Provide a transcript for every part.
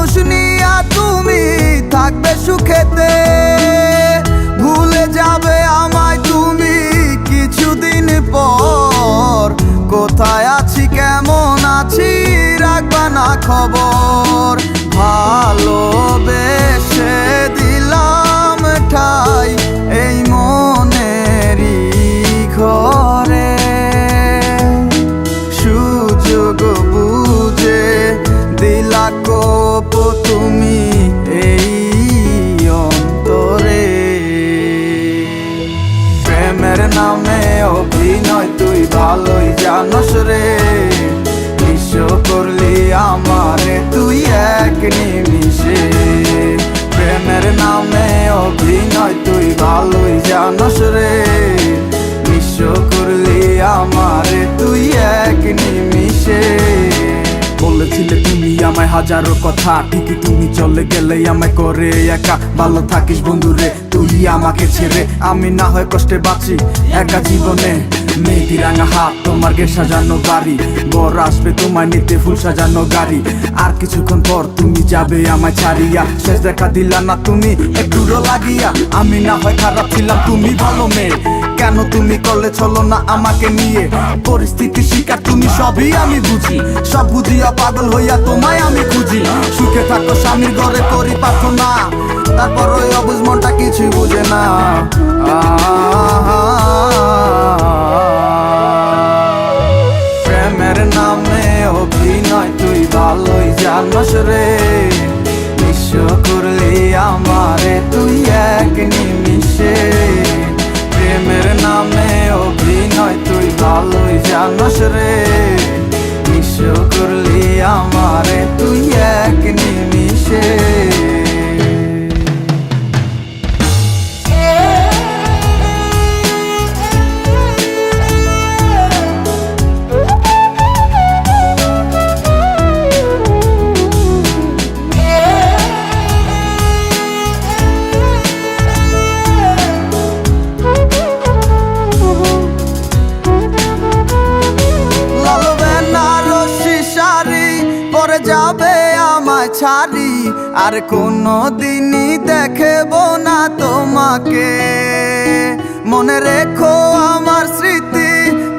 মানুষ নিয়া তুমি থাকবে সুখেতে, ভুলে যাবে আমায় তুমি কিছুদিন পর। কোথায় আছি কেমন আছি রাখবা না খবর, ভালোবেসে দিলাম ঠাই এই মনেরই ঘরে। সুযোগ বুঝে দিলা কোপ তুমি এই অন্তরে। প্রেমের নামে অভিনয় তুই ভালোই জানস রে, নিঃস্ব করলি আমারে তুই এক নিমিষে। প্রেমের নামে অভিনয় তুই ভালোই জানস রে, নিঃস্ব করলি আমারে তুই এক নিমিষে। বলেছিলে তুমি আমায় হাজারো কথা, ঠিকই তুমি চলে গেলে আমায় করে একা। ভালো থাকিস বন্ধুরে তুই আমাকে ছেড়ে, আমি না হয় কষ্টে বাঁচি একা জীবনে। মেয়েটি রাঙা হাত তোমার গে সাজানো বাড়ি, বর আসবে তোমায় নিতে ফুল সাজানো গাড়ি। আর কিছুক্ষণ পর তুমি যাবে আমায় ছাড়িয়া, শেষ দেখা দিলা না তুমি একটুরো লাগিয়া। আমি না হয় খারাপ ছিলাম তুমি ভালো মেয়ে, কেন তুমি করলে চলো না আমাকে নিয়ে। পরিস্থিতির শিকার তুমি সবই আমি বুঝি, সব বুঝিয়া পাগল হইয়া তোমায় আমি খুঁজি। সুখে থাকো স্বামীর ঘরে করি প্রার্থনা, তারপর ওই অবুঝ মনটা কিছুই বুঝে না। প্রেমের নামে অভিনয় তুই ভালোই জানস রে, নিঃস্ব করলি আমারে তুই এক নিমিষে। প্রেমের নামে অভিনয় তুই ভালোই জানস রে, নিঃস্ব করলি আমারে তুই এক নিমিষে। যাবে আমায় ছাড়ি আর কোনো দিনই দেখব না তোমাকে। মনে রেখো আমার স্মৃতি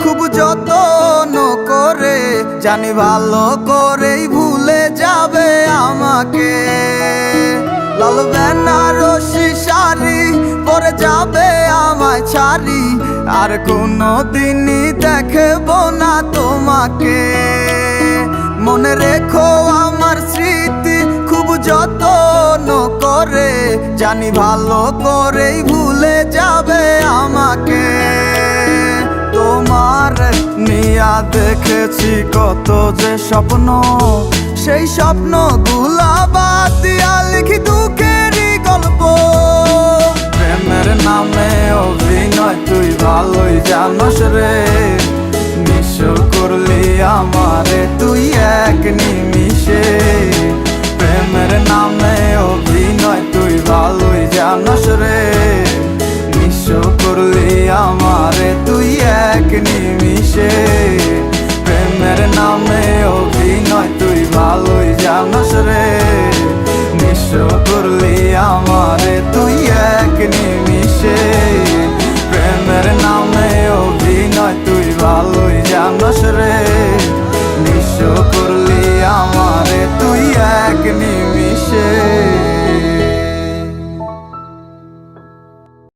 খুব যত্ন করে, জানি ভালো করেই ভুলে যাবে আমাকে। লাল বেনারসি শাড়ি পরে যাবে আমায় ছাড়ি আর কোনো দিনই দেখব না তোমাকে। মনে রেখো আমার স্মৃতি খুব যত্ন করে, জানি ভালো করেই ভুলে যাবে আমাকে। তোমার নিয়া দেখেছি কত যে স্বপ্ন, সেই স্বপ্ন গুলা বাদ দিয়া লিখি দুঃখেরই গল্প। প্রেমের নামে অভিনয় তুই ভালোই জানস রে, নিঃস্ব করলি আমারে তুই এক নিমিষে। প্রেমের নামে অভিনয় তুই ভালোই জানস রে, নিঃস্ব করলি আমারে তুই এক নিমিষে। প্রেমের নামে অভিনয় তুই ভালোই জানস রে, নিঃস্ব করলি আমারে তুই এক নিমিষে।